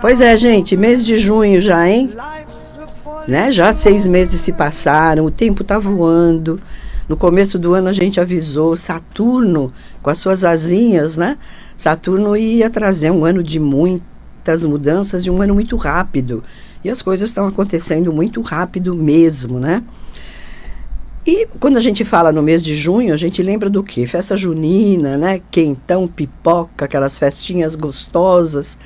Pois é, gente, mês de junho já, hein? Né? Já 6 meses se passaram, o tempo tá voando. No começo do ano a gente avisou, Saturno, com as suas asinhas, né? Saturno ia trazer um ano de muitas mudanças e um ano muito rápido. E as coisas estão acontecendo muito rápido mesmo, né? E quando a gente fala no mês de junho, a gente lembra do quê? Festa junina, né? Quentão, pipoca, aquelas festinhas gostosas.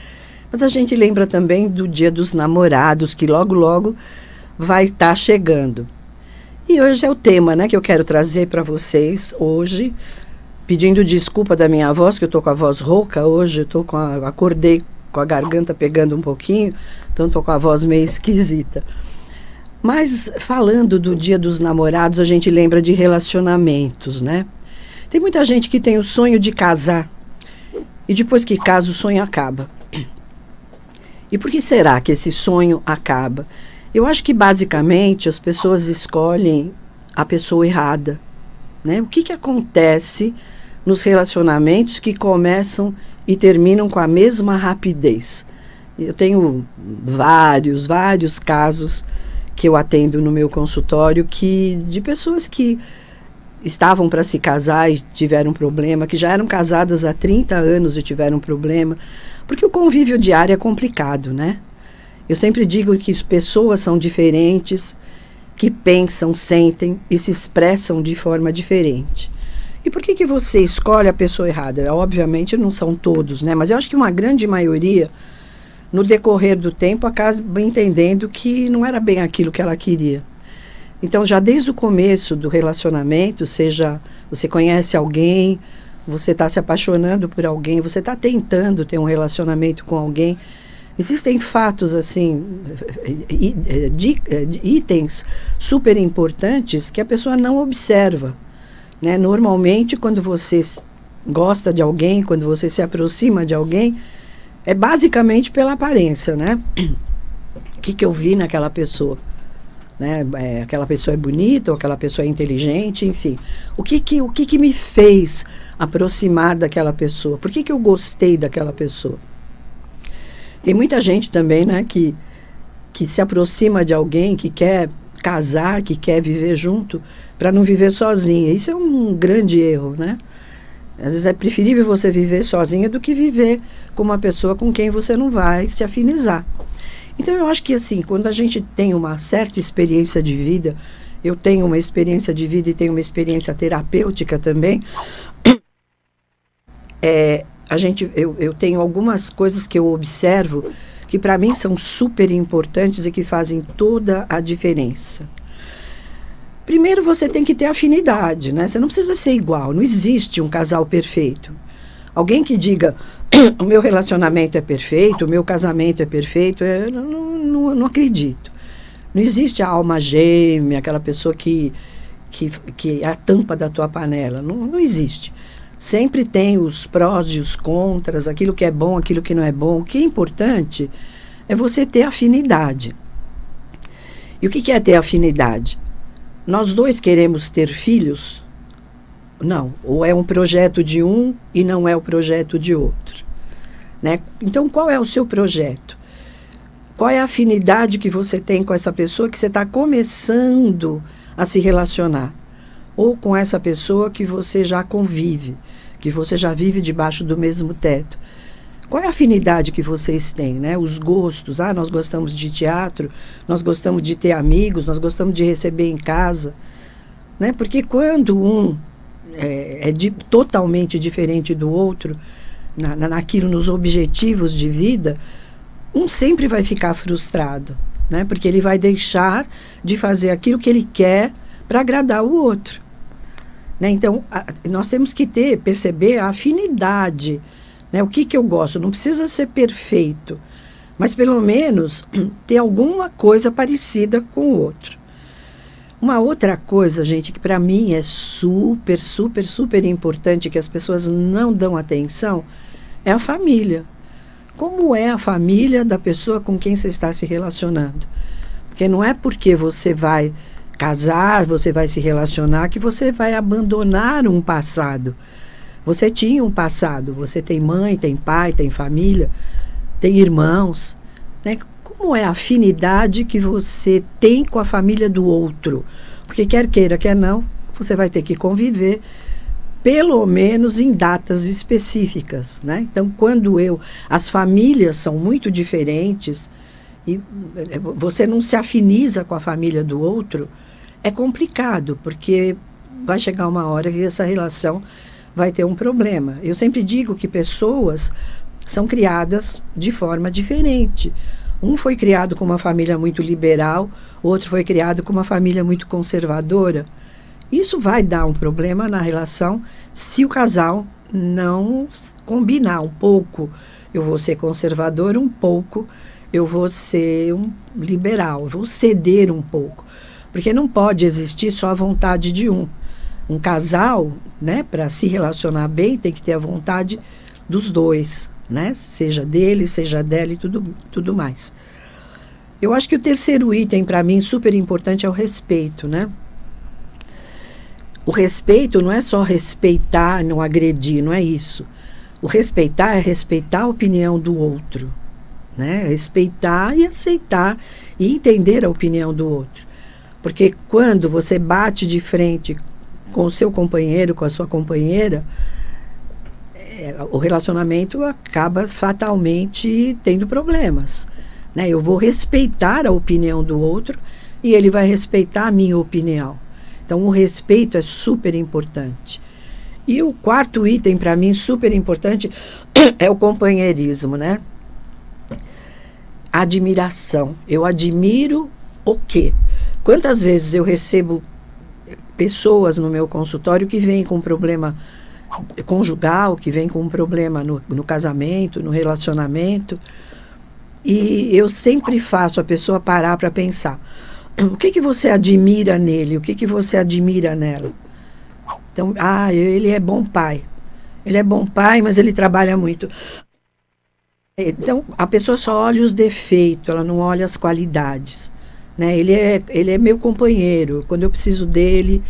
Mas a gente lembra também do Dia dos Namorados, que logo, logo vai estar chegando. E hoje é o tema, né, que eu quero trazer para vocês hoje, pedindo desculpa da minha voz, que eu estou com a voz rouca hoje, acordei com a garganta pegando um pouquinho, então estou com a voz meio esquisita. Mas falando do Dia dos Namorados, a gente lembra de relacionamentos, né? Tem muita gente que tem o sonho de casar e depois que casa o sonho acaba. E por que será que esse sonho acaba? Eu acho que basicamente as pessoas escolhem a pessoa errada, né? O que acontece nos relacionamentos que começam e terminam com a mesma rapidez? Eu tenho vários casos que eu atendo no meu consultório de pessoas que estavam para se casar e tiveram problema, que já eram casadas há 30 anos e tiveram problema, porque o convívio diário é complicado, né? Eu sempre digo que as pessoas são diferentes, que pensam, sentem e se expressam de forma diferente. E por que você escolhe a pessoa errada? Obviamente não são todos, né? Mas eu acho que uma grande maioria, no decorrer do tempo, acaba entendendo que não era bem aquilo que ela queria. Então, já desde o começo do relacionamento, seja você conhece alguém, você está se apaixonando por alguém, você está tentando ter um relacionamento com alguém, existem fatos, assim, itens super importantes que a pessoa não observa, né? Normalmente, quando você gosta de alguém, quando você se aproxima de alguém, é basicamente pela aparência, né? O que eu vi naquela pessoa? Né? Aquela pessoa é bonita, ou aquela pessoa é inteligente, enfim. O que me fez aproximar daquela pessoa? Por que eu gostei daquela pessoa? Tem muita gente também, né, que se aproxima de alguém, que quer casar, que quer viver junto, para não viver sozinha. Isso é um grande erro, né? Às vezes é preferível você viver sozinha do que viver com uma pessoa com quem você não vai se afinizar. Então, eu acho que, assim, quando a gente tem uma certa experiência de vida, eu tenho uma experiência de vida e tenho uma experiência terapêutica também, eu tenho algumas coisas que eu observo que, para mim, são super importantes e que fazem toda a diferença. Primeiro, você tem que ter afinidade, né? Você não precisa ser igual, não existe um casal perfeito. Alguém que diga, o meu relacionamento é perfeito, o meu casamento é perfeito, eu não acredito. Não existe a alma gêmea, aquela pessoa que é a tampa da tua panela. Não existe. Sempre tem os prós e os contras, aquilo que é bom, aquilo que não é bom. O que é importante é você ter afinidade. E o que é ter afinidade? Nós dois queremos ter filhos? Não. Ou é um projeto de um e não é o projeto de outro, né? Então, qual é o seu projeto? Qual é a afinidade que você tem com essa pessoa que você está começando a se relacionar? Ou com essa pessoa que você já convive, que você já vive debaixo do mesmo teto? Qual é a afinidade que vocês têm, né? Os gostos. Nós gostamos de teatro, nós gostamos de ter amigos, nós gostamos de receber em casa, né? Porque quando um totalmente diferente do outro, naquilo, nos objetivos de vida, um sempre vai ficar frustrado, né? Porque ele vai deixar de fazer aquilo que ele quer para agradar o outro, né? Então, nós temos que perceber a afinidade, né? O que eu gosto? Não precisa ser perfeito, mas pelo menos ter alguma coisa parecida com o outro. Uma outra coisa, gente, que para mim é super, super, super importante, que as pessoas não dão atenção, é a família. Como é a família da pessoa com quem você está se relacionando? Porque não é porque você vai casar, você vai se relacionar, que você vai abandonar um passado. Você tinha um passado, você tem mãe, tem pai, tem família. tem irmãos, né? Como é a afinidade que você tem com a família do outro? Porque quer queira, quer não, você vai ter que conviver, pelo menos em datas específicas, né? Então, quando as famílias são muito diferentes e você não se afiniza com a família do outro, é complicado, porque vai chegar uma hora que essa relação vai ter um problema. Eu sempre digo que pessoas são criadas de forma diferente. Um foi criado com uma família muito liberal, outro foi criado com uma família muito conservadora. Isso vai dar um problema na relação se o casal não combinar um pouco. Eu vou ser conservador um pouco, eu vou ser um liberal, eu vou ceder um pouco. Porque não pode existir só a vontade de um. Um casal, né, para se relacionar bem, tem que ter a vontade dos dois, né? Seja dele, seja dela e tudo mais. Eu acho que o terceiro item, para mim, super importante é o respeito, né? O respeito não é só respeitar, não agredir, não é isso. O respeitar é respeitar a opinião do outro, né? Respeitar e aceitar e entender a opinião do outro. Porque quando você bate de frente com o seu companheiro, com a sua companheira, o relacionamento acaba fatalmente tendo problemas, né? Eu vou respeitar a opinião do outro e ele vai respeitar a minha opinião. Então, o respeito é super importante. E o quarto item, para mim, super importante, é o companheirismo, né? Admiração. Eu admiro o quê? Quantas vezes eu recebo pessoas no meu consultório que vêm com um problema conjugal, que vêm com um problema no casamento, no relacionamento, e eu sempre faço a pessoa parar para pensar. O que você admira nele? O que você admira nela? Então, ele é bom pai. Ele é bom pai, mas ele trabalha muito. Então, a pessoa só olha os defeitos, ela não olha as qualidades, né? Ele é meu companheiro. Quando eu preciso dele,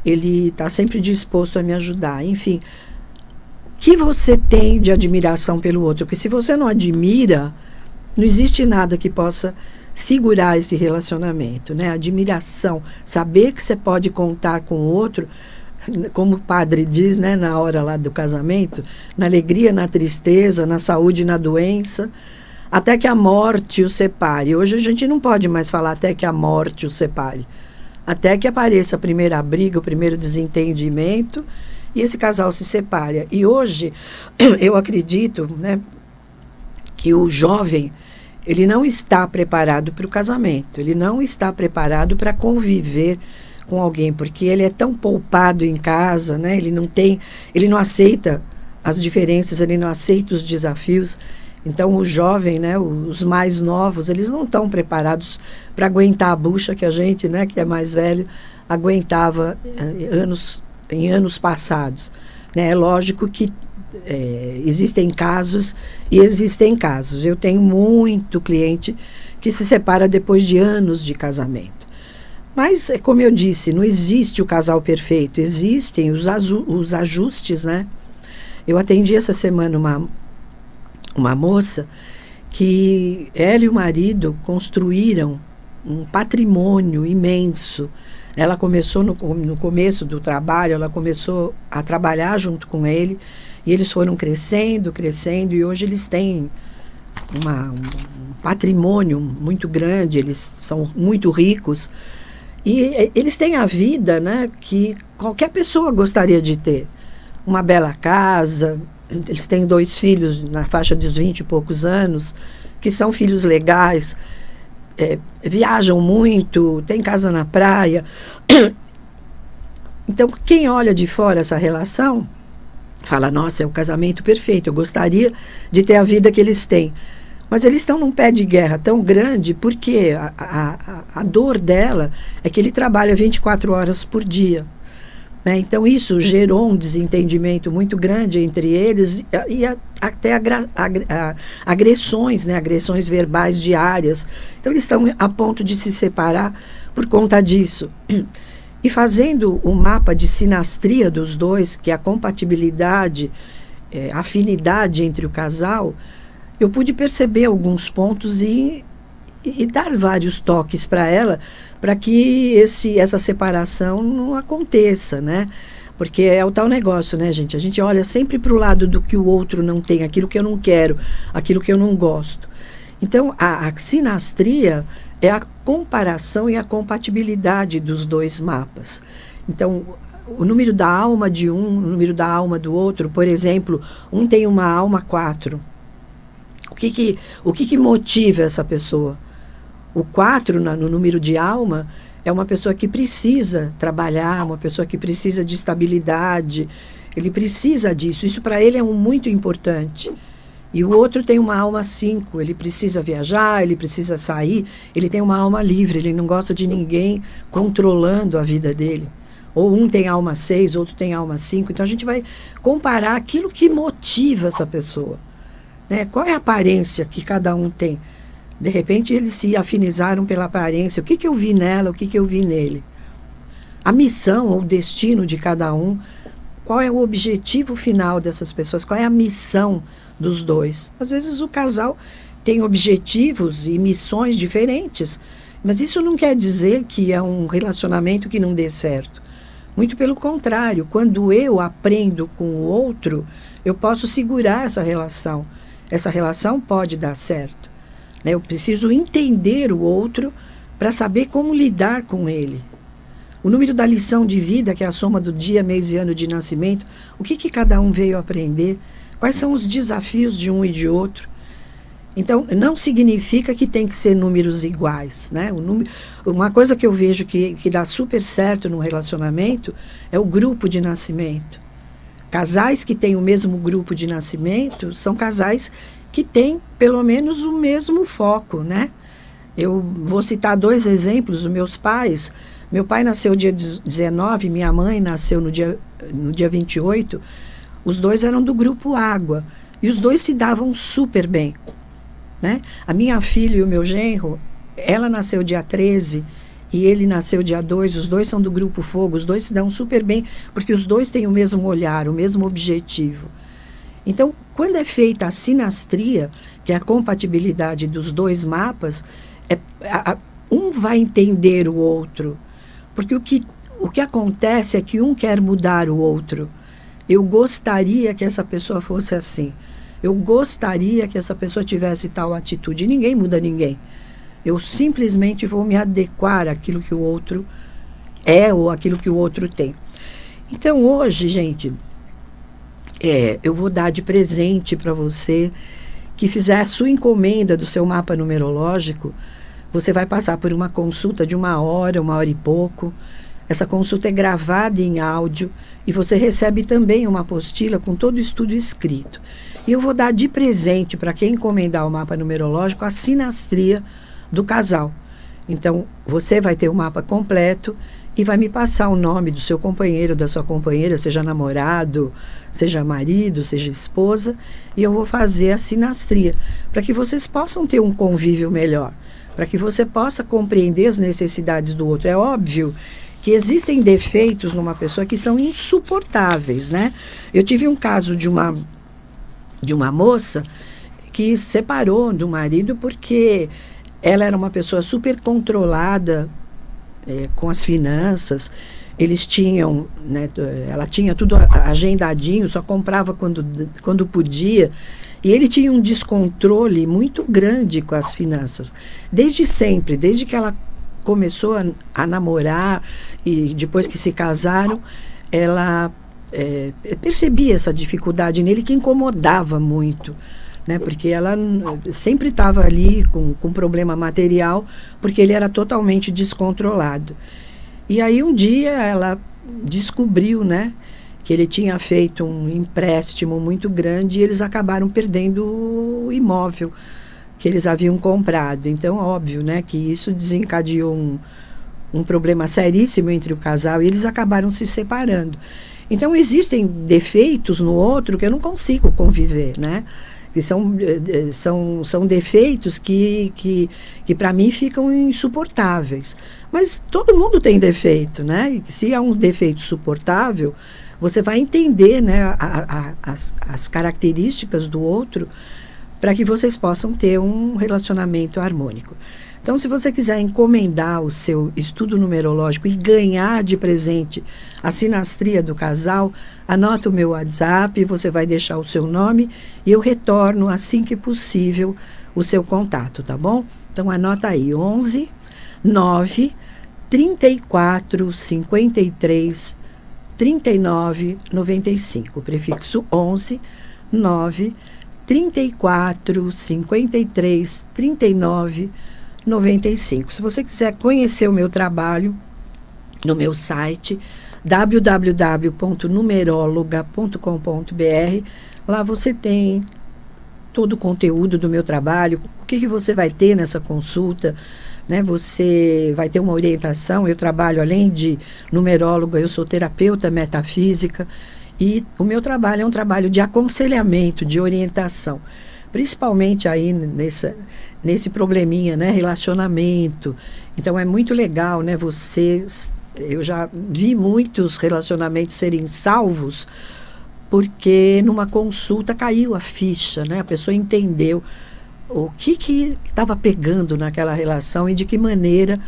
ele está sempre disposto a me ajudar. Enfim, o que você tem de admiração pelo outro? Porque se você não admira, não existe nada que possa segurar esse relacionamento, né? Admiração, saber que você pode contar com o outro, como o padre diz, né, na hora lá do casamento, na alegria, na tristeza, na saúde e na doença, até que a morte o separe. Hoje a gente não pode mais falar até que a morte o separe. Até que apareça a primeira briga, o primeiro desentendimento, e esse casal se separe. E hoje, eu acredito, né, que o jovem, ele não está preparado para o casamento, ele não está preparado para conviver com alguém, porque ele é tão poupado em casa, né? Ele não aceita as diferenças, ele não aceita os desafios. Então, o jovem, né, os mais novos, eles não estão preparados para aguentar a bucha que a gente, né, que é mais velho, aguentava em anos passados, né? É lógico que existem casos e existem casos. Eu tenho muito cliente que se separa depois de anos de casamento. Mas, como eu disse, não existe o casal perfeito, existem os ajustes, né? Eu atendi essa semana uma moça que ela e o marido construíram um patrimônio imenso. Ela começou no começo do trabalho, ela começou a trabalhar junto com ele, e eles foram crescendo, e hoje eles têm um patrimônio muito grande, eles são muito ricos, e eles têm a vida, né, que qualquer pessoa gostaria de ter. Uma bela casa, eles têm 2 filhos na faixa dos 20 e poucos anos, que são filhos legais, viajam muito, tem casa na praia. Então, quem olha de fora essa relação, fala, nossa, é o casamento perfeito, eu gostaria de ter a vida que eles têm. Mas eles estão num pé de guerra tão grande, porque a dor dela é que ele trabalha 24 horas por dia, né? Então, isso gerou um desentendimento muito grande entre eles e até agressões, né? Agressões verbais diárias. Então, eles estão a ponto de se separar por conta disso. E fazendo um mapa de sinastria dos dois, que é a compatibilidade, a afinidade entre o casal, eu pude perceber alguns pontos e dar vários toques para ela, para que essa separação não aconteça, né? Porque é o tal negócio, né, gente? A gente olha sempre para o lado do que o outro não tem, aquilo que eu não quero, aquilo que eu não gosto. Então, a sinastria é a comparação e a compatibilidade dos dois mapas. Então, o número da alma de um, o número da alma do outro, por exemplo, um tem uma alma 4. O que motiva essa pessoa? O 4, no número de alma, é uma pessoa que precisa trabalhar, uma pessoa que precisa de estabilidade, ele precisa disso. Isso para ele é muito importante. E o outro tem uma alma 5, ele precisa viajar, ele precisa sair, ele tem uma alma livre, ele não gosta de ninguém controlando a vida dele. Ou um tem alma 6, outro tem alma 5. Então a gente vai comparar aquilo que motiva essa pessoa. Né? Qual é a aparência que cada um tem? De repente eles se afinizaram pela aparência. O que eu vi nela, o que eu vi nele? A missão ou o destino de cada um. Qual é o objetivo final dessas pessoas? Qual é a missão dos dois? Às vezes o casal tem objetivos e missões diferentes, mas isso não quer dizer que é um relacionamento que não dê certo. Muito pelo contrário, quando eu aprendo com o outro, eu posso segurar essa relação. Essa relação pode dar certo. Né? Eu preciso entender o outro para saber como lidar com ele. O número da lição de vida, que é a soma do dia, mês e ano de nascimento, o que cada um veio aprender, quais são os desafios de um e de outro. Então, não significa que tem que ser números iguais. Né? Uma coisa que eu vejo que dá super certo no relacionamento é o grupo de nascimento. Casais que têm o mesmo grupo de nascimento são casais que têm pelo menos o mesmo foco. Né? Eu vou citar 2 exemplos dos meus pais. Meu pai nasceu dia 19, minha mãe nasceu no dia 28. Os dois eram do grupo Água. E os dois se davam super bem. Né? A minha filha e o meu genro, ela nasceu dia 13 e ele nasceu dia 2. Os dois são do grupo Fogo. Os dois se dão super bem porque os dois têm o mesmo olhar, o mesmo objetivo. Então, quando é feita a sinastria, que é a compatibilidade dos dois mapas, um vai entender o outro. Porque o que acontece é que um quer mudar o outro. Eu gostaria que essa pessoa fosse assim. Eu gostaria que essa pessoa tivesse tal atitude. Ninguém muda ninguém. Eu simplesmente vou me adequar àquilo que o outro é ou àquilo que o outro tem. Então, hoje, gente, eu vou dar de presente para você que fizer a sua encomenda do seu mapa numerológico. Você vai passar por uma consulta de 1 hora, 1 hora e pouco. Essa consulta é gravada em áudio e você recebe também uma apostila com todo o estudo escrito. E eu vou dar de presente para quem encomendar o mapa numerológico a sinastria do casal. Então, você vai ter o mapa completo e vai me passar o nome do seu companheiro, da sua companheira, seja namorado, seja marido, seja esposa, e eu vou fazer a sinastria, para que vocês possam ter um convívio melhor, para que você possa compreender as necessidades do outro. É óbvio que existem defeitos numa pessoa que são insuportáveis, né? Eu tive um caso de uma moça que separou do marido porque ela era uma pessoa super controlada com as finanças. Eles tinham, né, ela tinha tudo agendadinho, só comprava quando podia. E ele tinha um descontrole muito grande com as finanças. Desde sempre, desde que ela começou a namorar e depois que se casaram, ela percebia essa dificuldade nele que incomodava muito, né? Porque ela sempre estava ali com problema material, porque ele era totalmente descontrolado. E aí um dia ela descobriu, né, que ele tinha feito um empréstimo muito grande e eles acabaram perdendo o imóvel que eles haviam comprado. Então, óbvio, né, que isso desencadeou um problema seríssimo entre o casal e eles acabaram se separando. Então, existem defeitos no outro que eu não consigo conviver, né? Que são defeitos que para mim ficam insuportáveis. Mas todo mundo tem defeito, né? E se há um defeito suportável, você vai entender, né, as características do outro para que vocês possam ter um relacionamento harmônico. Então, se você quiser encomendar o seu estudo numerológico e ganhar de presente a sinastria do casal, anota o meu WhatsApp, você vai deixar o seu nome e eu retorno assim que possível o seu contato, tá bom? Então, anota aí, 11 9 34 53 39 95, prefixo 11 9 34 53 39 95. Se você quiser conhecer o meu trabalho no meu site www.numerologa.com.br, lá você tem todo o conteúdo do meu trabalho, o que você vai ter nessa consulta, né? Você vai ter uma orientação. Eu trabalho, além de numeróloga, eu sou terapeuta metafísica e o meu trabalho é um trabalho de aconselhamento, de orientação, principalmente aí nesse probleminha, né? Relacionamento. Então é muito legal, né? Eu já vi muitos relacionamentos serem salvos porque numa consulta caiu a ficha, né? A pessoa entendeu o que estava pegando naquela relação e de que maneira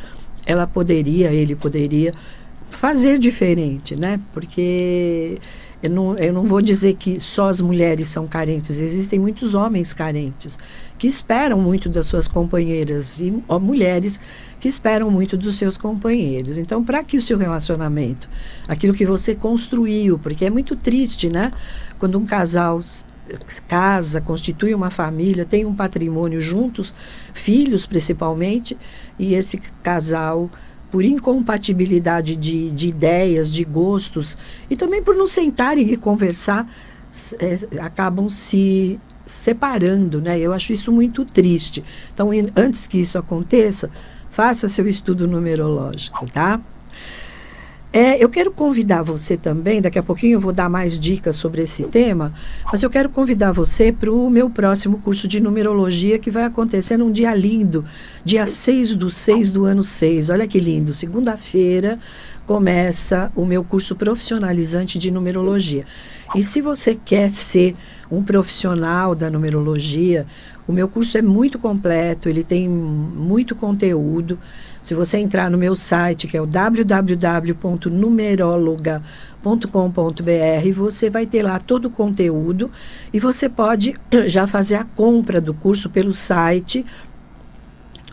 ele poderia fazer diferente, né? Porque eu não vou dizer que só as mulheres são carentes, existem muitos homens carentes que esperam muito das suas companheiras e mulheres que esperam muito dos seus companheiros. Então, para que o seu relacionamento, aquilo que você construiu, porque é muito triste, né? Quando um casal casa, constitui uma família, tem um patrimônio juntos, filhos principalmente, e esse casal, por incompatibilidade de ideias, de gostos, e também por não sentarem e conversar, acabam se separando, né? Eu acho isso muito triste. Então, antes que isso aconteça, faça seu estudo numerológico, tá? Eu quero convidar você também, daqui a pouquinho eu vou dar mais dicas sobre esse tema, mas eu quero convidar você para o meu próximo curso de numerologia, que vai acontecer num dia lindo, dia 6/6 do ano 6. Olha que lindo, segunda-feira começa o meu curso profissionalizante de numerologia. E se você quer ser um profissional da numerologia, o meu curso é muito completo, ele tem muito conteúdo. Se você entrar no meu site, que é o www.numerologa.com.br, você vai ter lá todo o conteúdo e você pode já fazer a compra do curso pelo site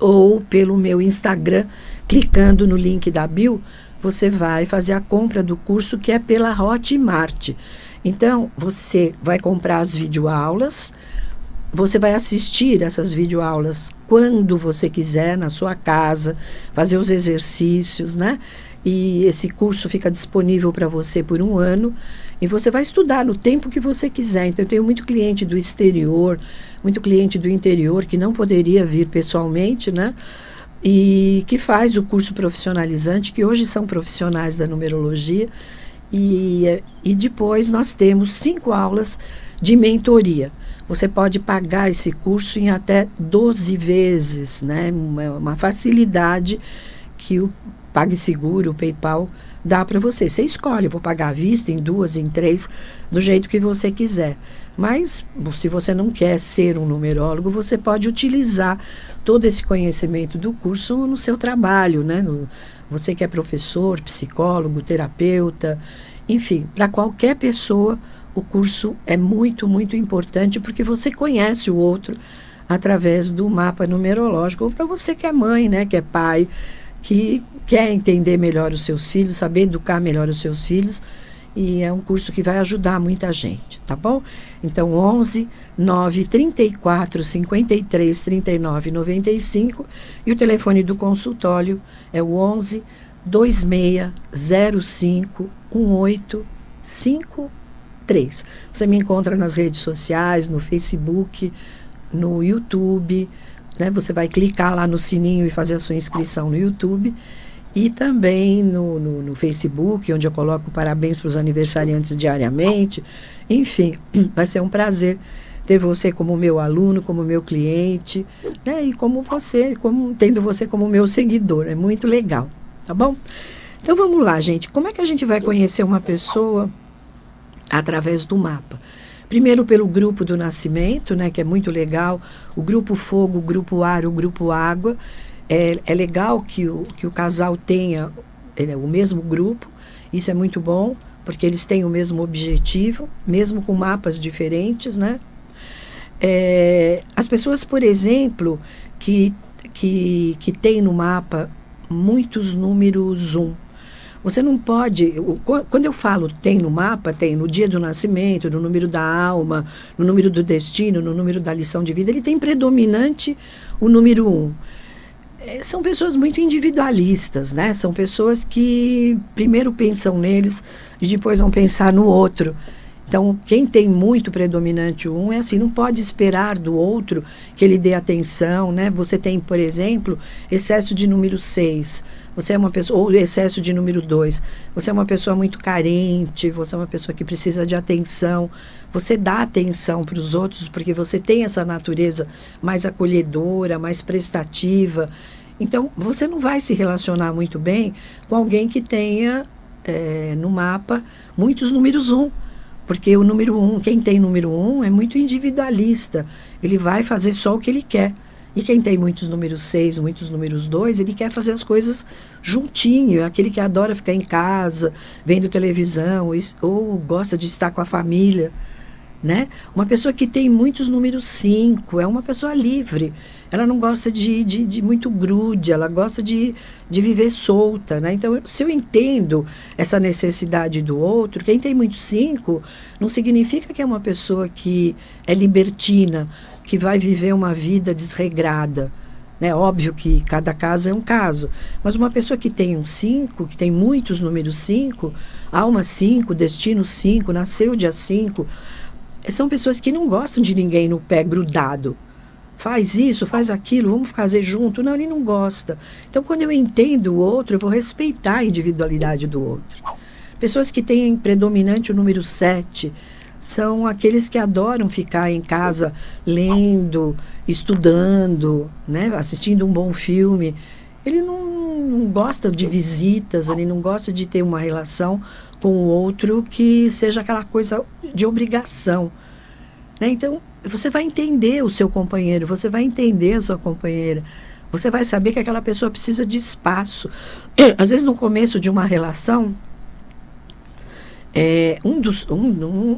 ou pelo meu Instagram, clicando no link da bio, você vai fazer a compra do curso, que é pela Hotmart. Então, você vai comprar as videoaulas, você vai assistir essas videoaulas quando você quiser, na sua casa, fazer os exercícios, né? E esse curso fica disponível para você por 1 ano e você vai estudar no tempo que você quiser. Então, eu tenho muito cliente do exterior, muito cliente do interior que não poderia vir pessoalmente, né? E que faz o curso profissionalizante, que hoje são profissionais da numerologia. E depois nós temos 5 aulas de mentoria. Você pode pagar esse curso em até 12 vezes, né? Uma facilidade que o PagSeguro, o PayPal, dá para você. Você escolhe, eu vou pagar à vista, em 2, em 3, do jeito que você quiser. Mas, se você não quer ser um numerólogo, você pode utilizar todo esse conhecimento do curso no seu trabalho, né? Você que é professor, psicólogo, terapeuta, enfim, para qualquer pessoa, o curso é muito, muito importante, porque você conhece o outro através do mapa numerológico. Ou para você que é mãe, né, que é pai, que quer entender melhor os seus filhos, saber educar melhor os seus filhos. E é um curso que vai ajudar muita gente, tá bom? Então, 11 9 34 53 39 95 e o telefone do consultório é o 11 2605 1853. Você me encontra nas redes sociais, no Facebook, no YouTube, né? Você vai clicar lá no sininho e fazer a sua inscrição no YouTube. E também no Facebook, onde eu coloco parabéns para os aniversariantes diariamente. Enfim, vai ser um prazer ter você como meu aluno, como meu cliente, né? E tendo você como meu seguidor. É muito legal, tá bom? Então vamos lá, gente. Como é que a gente vai conhecer uma pessoa através do mapa? Primeiro pelo grupo do nascimento, né, que é muito legal, o grupo fogo, o grupo ar, o grupo água. É legal que o casal tenha o mesmo grupo, isso é muito bom, porque eles têm o mesmo objetivo, mesmo com mapas diferentes, né? As pessoas, por exemplo, que têm no mapa muitos números 1. Você não pode... Quando eu falo tem no mapa, tem no dia do nascimento, no número da alma, no número do destino, no número da lição de vida, ele tem predominante o número 1. São pessoas muito individualistas, né? São pessoas que primeiro pensam neles e depois vão pensar no outro. Então, quem tem muito predominante 1 é assim, não pode esperar do outro que ele dê atenção, né? Você tem, por exemplo, excesso de número 6. Você é uma pessoa, ou excesso de número 2. Você é uma pessoa muito carente, você é uma pessoa que precisa de atenção. Você dá atenção para os outros porque você tem essa natureza mais acolhedora, mais prestativa. Então, você não vai se relacionar muito bem com alguém que tenha no mapa muitos números 1. Porque o número 1, quem tem número 1 é muito individualista. Ele vai fazer só o que ele quer. E quem tem muitos números 6, muitos números 2, ele quer fazer as coisas juntinho. É aquele que adora ficar em casa, vendo televisão, ou gosta de estar com a família, né? Uma pessoa que tem muitos números 5 é uma pessoa livre. Ela não gosta de muito grude, ela gosta de viver solta, né? Então, se eu entendo essa necessidade do outro, quem tem muito 5 não significa que é uma pessoa que é libertina, que vai viver uma vida desregrada. Né? Óbvio que cada caso é um caso, mas uma pessoa que tem um 5, que tem muitos números 5, alma 5, destino 5, nasceu dia 5, são pessoas que não gostam de ninguém no pé grudado. Faz isso, faz aquilo, vamos fazer junto. Não, ele não gosta. Então, quando eu entendo o outro, eu vou respeitar a individualidade do outro. Pessoas que têm predominante o número 7 são aqueles que adoram ficar em casa lendo, estudando, né, assistindo um bom filme. Ele não gosta de visitas, ele não gosta de ter uma relação com o outro que seja aquela coisa de obrigação. Né? Então, você vai entender o seu companheiro, você vai entender a sua companheira, você vai saber que aquela pessoa precisa de espaço. Às vezes, no começo de uma relação,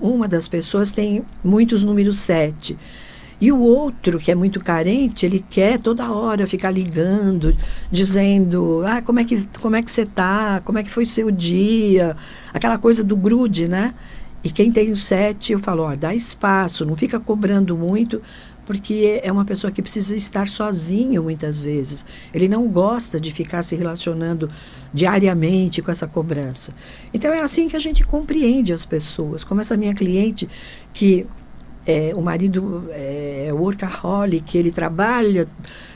uma das pessoas tem muitos números 7. E o outro, que é muito carente, ele quer toda hora ficar ligando, dizendo, como é que você está, como é que foi o seu dia, aquela coisa do grude, né? E quem tem o 7, eu falo, dá espaço, não fica cobrando muito, porque é uma pessoa que precisa estar sozinho muitas vezes. Ele não gosta de ficar se relacionando diariamente com essa cobrança. Então, é assim que a gente compreende as pessoas. Como essa minha cliente, que o marido é workaholic, ele trabalha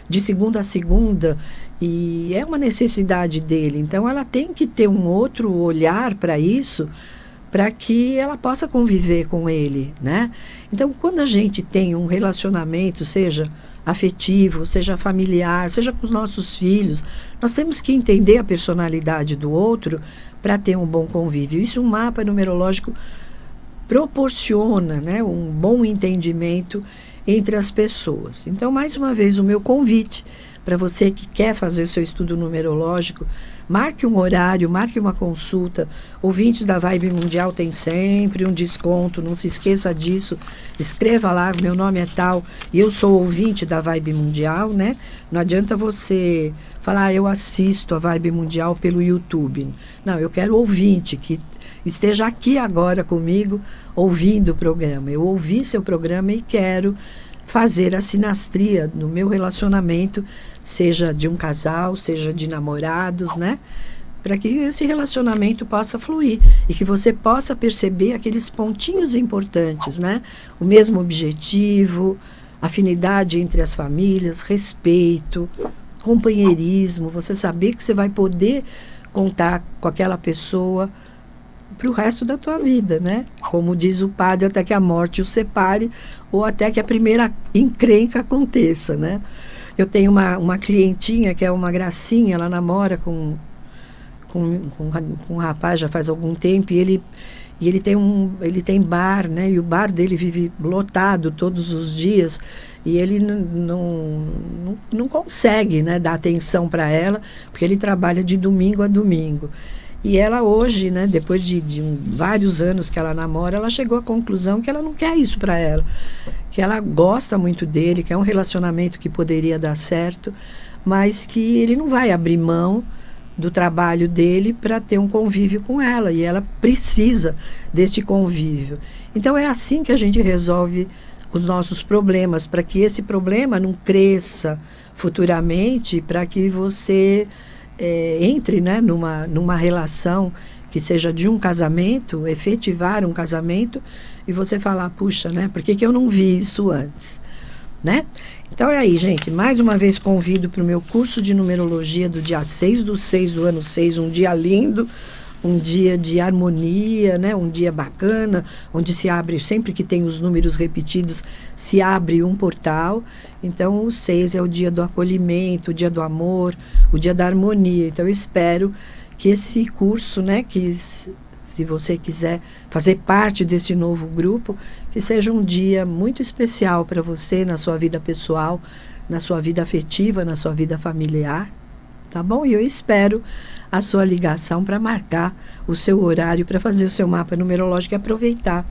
de segunda a segunda, e é uma necessidade dele. Então, ela tem que ter um outro olhar para isso, para que ela possa conviver com ele, né? Então, quando a gente tem um relacionamento, seja afetivo, seja familiar, seja com os nossos filhos, nós temos que entender a personalidade do outro para ter um bom convívio. Isso, um mapa numerológico proporciona, né, um bom entendimento entre as pessoas. Então, mais uma vez, o meu convite para você que quer fazer o seu estudo numerológico, marque um horário, marque uma consulta. Ouvintes da Vibe Mundial tem sempre um desconto, não se esqueça disso. Escreva lá, meu nome é tal, e eu sou ouvinte da Vibe Mundial, né? Não adianta você falar, eu assisto a Vibe Mundial pelo YouTube. Não, eu quero ouvinte que esteja aqui agora comigo, ouvindo o programa. Eu ouvi seu programa e quero fazer a sinastria no meu relacionamento, seja de um casal, seja de namorados, né? Para que esse relacionamento possa fluir e que você possa perceber aqueles pontinhos importantes, né? O mesmo objetivo, afinidade entre as famílias, respeito, companheirismo, você saber que você vai poder contar com aquela pessoa para o resto da tua vida, né? Como diz o padre, até que a morte o separe ou até que a primeira encrenca aconteça, né? Eu tenho uma clientinha que é uma gracinha, ela namora com um rapaz já faz algum tempo e E ele tem bar, né? E o bar dele vive lotado todos os dias. E ele não consegue, né, dar atenção para ela, porque ele trabalha de domingo a domingo. E ela hoje, né, depois de vários anos que ela namora, ela chegou à conclusão que ela não quer isso para ela. Que ela gosta muito dele, que é um relacionamento que poderia dar certo, mas que ele não vai abrir mão do trabalho dele para ter um convívio com ela, e ela precisa deste convívio. Então é assim que a gente resolve os nossos problemas, para que esse problema não cresça futuramente, para que você entre, né, numa relação que seja de um casamento, efetivar um casamento, e você falar, puxa, né, por que eu não vi isso antes? Né? Então é aí, gente, mais uma vez convido para o meu curso de numerologia do dia 6/6 do ano 6, um dia lindo, um dia de harmonia, né? Um dia bacana, onde se abre, sempre que tem os números repetidos, se abre um portal. Então o 6 é o dia do acolhimento, o dia do amor, o dia da harmonia. Então eu espero que esse curso, né, que se você quiser fazer parte desse novo grupo, que seja um dia muito especial para você na sua vida pessoal, na sua vida afetiva, na sua vida familiar, tá bom? E eu espero a sua ligação para marcar o seu horário para fazer o seu mapa numerológico e aproveitar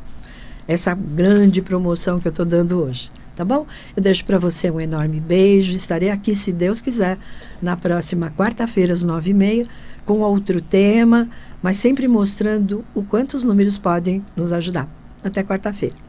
essa grande promoção que eu estou dando hoje, tá bom? Eu deixo para você um enorme beijo, estarei aqui, se Deus quiser, na próxima quarta-feira, às 9h30, com outro tema, mas sempre mostrando o quanto os números podem nos ajudar. Até quarta-feira.